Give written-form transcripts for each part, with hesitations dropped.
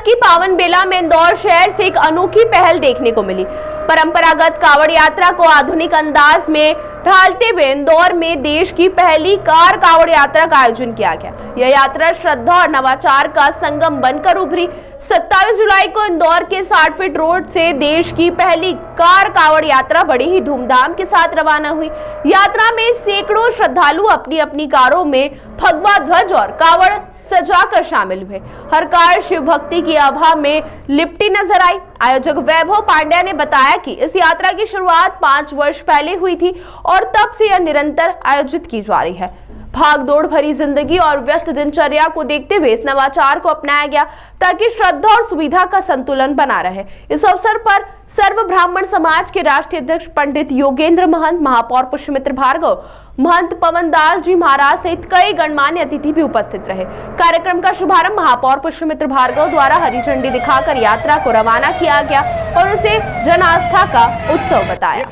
की पावन बेला में इंदौर शहर से एक अनोखी पहल देखने को मिली। परंपरागत कावड़ यात्रा को आधुनिक अंदाज में ढालते हुए इंदौर में देश की पहली कार कावड़ यात्रा का आयोजन किया गया। यह यात्रा श्रद्धा और नवाचार का संगम बनकर उभरी। 27 जुलाई को इंदौर के 60 फीट रोड से देश की पहली कार कावड़ यात्रा बड़ी ही धूमधाम के साथ रवाना हुई। यात्रा में सैकड़ों श्रद्धालु अपनी अपनी कारों में भगवा ध्वज और कावड़ सजाकर शामिल हुए। हर कार शिव भक्ति की आभा में लिपटी नजर आई। आयोजक वैभव पांड्या ने बताया कि इस यात्रा की शुरुआत 5 वर्ष पहले हुई थी और तब से यह निरंतर आयोजित की जा रही है। भाग दौड़ भरी जिंदगी और व्यस्त दिनचर्या को देखते हुए इस नवाचार को अपनाया गया ताकि श्रद्धा और सुविधा का संतुलन बना रहे। इस अवसर पर सर्व ब्राह्मण समाज के राष्ट्रीय अध्यक्ष पंडित योगेंद्र महंत, महापौर पुष्यमित्र भार्गव, महंत पवन दास जी महाराज सहित कई गणमान्य अतिथि भी उपस्थित रहे। कार्यक्रम का शुभारंभ महापौर पुष्यमित्र भार्गव द्वारा हरी झंडी दिखाकर यात्रा को रवाना किया गया और उसे जन आस्था का उत्सव बताया।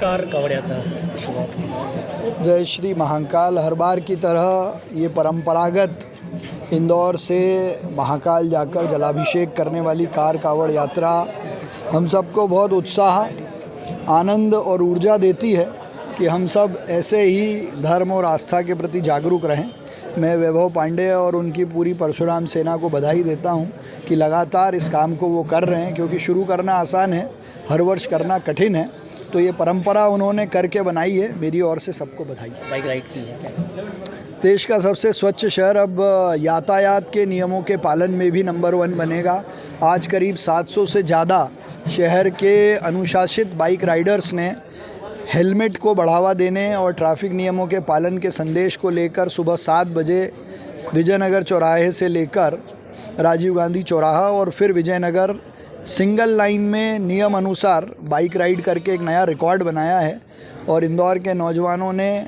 जय श्री महाकाल। हर बार की तरह ये परंपरागत इंदौर से महाकाल जाकर जलाभिषेक करने वाली कार कावड़ यात्रा हम सबको बहुत उत्साह, आनंद और ऊर्जा देती है कि हम सब ऐसे ही धर्म और आस्था के प्रति जागरूक रहें। मैं वैभव पांडे और उनकी पूरी परशुराम सेना को बधाई देता हूं कि लगातार इस काम को वो कर रहे हैं, क्योंकि शुरू करना आसान है, हर वर्ष करना कठिन है। तो ये परंपरा उन्होंने करके बनाई है। मेरी ओर से सबको बधाई। बाइक राइड की है। देश का सबसे स्वच्छ शहर अब यातायात के नियमों के पालन में भी नंबर 1 बनेगा। आज करीब 700 से ज़्यादा शहर के अनुशासित बाइक राइडर्स ने हेलमेट को बढ़ावा देने और ट्रैफिक नियमों के पालन के संदेश को लेकर सुबह 7 बजे विजयनगर चौराहे से लेकर राजीव गांधी चौराहा और फिर विजयनगर सिंगल लाइन में नियम अनुसार बाइक राइड करके एक नया रिकॉर्ड बनाया है। और इंदौर के नौजवानों ने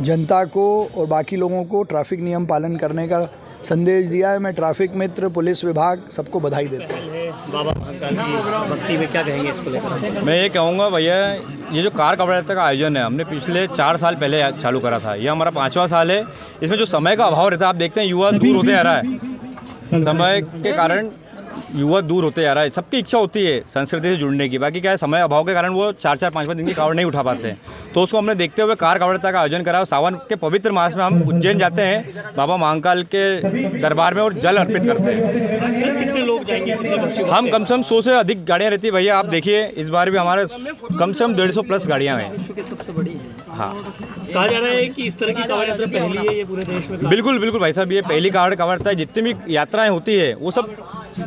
जनता को और बाकी लोगों को ट्रैफिक नियम पालन करने का संदेश दिया है। मैं ट्रैफिक मित्र, पुलिस विभाग सबको बधाई देता हूँ। बाबा महाकाल की भक्ति में क्या कहेंगे इसको लेकर? मैं ये कहूँगा भैया, ये जो कार कावड़ यात्रा का आयोजन है हमने पिछले 4 साल पहले चालू करा था। ये हमारा 5वां साल है। इसमें जो समय का अभाव रहता है, आप देखते हैं युवा दूर होते आ रहा है। समय के कारण युवा दूर होते जा रहा है। सबकी इच्छा होती है संस्कृति से जुड़ने की, बाकी क्या है, समय अभाव के कारण वो 4-4, 5-5 दिन की कावड़ नहीं उठा पाते हैं। तो उसको हमने देखते हुए कार कावड़ यात्रा का आयोजन करा। सावन के पवित्र मास में हम उज्जैन जाते हैं, बाबा महाकाल के दरबार में और जल अर्पित करते हैं। कितने लोग जाएंगे? हम कम से कम 100 से अधिक गाड़ियाँ रहती है भैया। आप देखिए इस बार भी हमारे कम से कम 150 प्लस गाड़ियाँ हैं। सबसे बड़ी है। हाँ, कहा जा रहा है कि इस तरह की कावड़ यात्रा पहली है ये पूरे देश में। बिल्कुल बिल्कुल भाई साहब, ये पहली कावड़ यात्रा है। जितनी भी यात्राएं होती है वो सब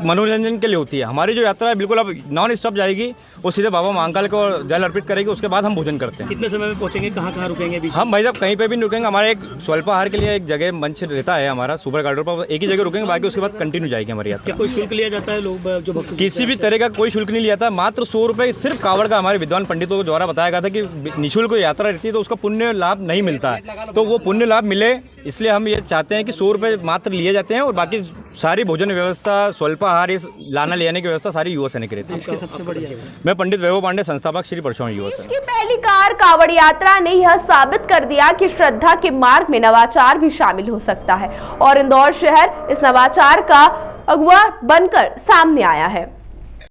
मनोरंजन के लिए होती है। हमारी जो यात्रा है बिल्कुल अब नॉन स्टॉप जाएगी, वो सीधे बाबा महाकाल को जल अर्पित करेगी, उसके बाद हम भोजन करते हैं। कितने समय में पहुंचेंगे? कहाँ रुकेंगे? हम भाई साहब कहीं पे भी नहीं रुकेंगे। हमारे एक स्वल्पाहार के लिए एक जगह मंच रहता है हमारा सुपर कॉरिडोर पर, एक ही जगह रुकेंगे, बाकी उसके बाद कंटिन्यू जाएगी हमारी यात्रा। क्या कोई शुल्क लिया जाता है? लोग जो भक्त किसी भी तरह का कोई शुल्क नहीं लिया था। मात्र 100 रुपये सिर्फ कावड़ का हमारे विद्वान पंडितों द्वारा बताया गया था कि निःशुल्क यात्रा रहती है तो उसका पुण्य लाभ नहीं मिलता है, तो वो पुण्य लाभ मिले इसलिए हम ये चाहते हैं कि 100 रुपये मात्र लिए जाते हैं और बाकी सारी भोजन व्यवस्था, स्वल्पाहार, लाना ले आने की व्यवस्था सारी युवा सैनिक रहती है। सबसे बढ़िया। मैं पंडित वैभव पांडे, संस्थापक श्री परशुराम युवा सैनिक। की पहली कार कावड़ यात्रा ने यह साबित कर दिया कि श्रद्धा के मार्ग में नवाचार भी शामिल हो सकता है और इंदौर शहर इस नवाचार का अगुवा बनकर सामने आया है।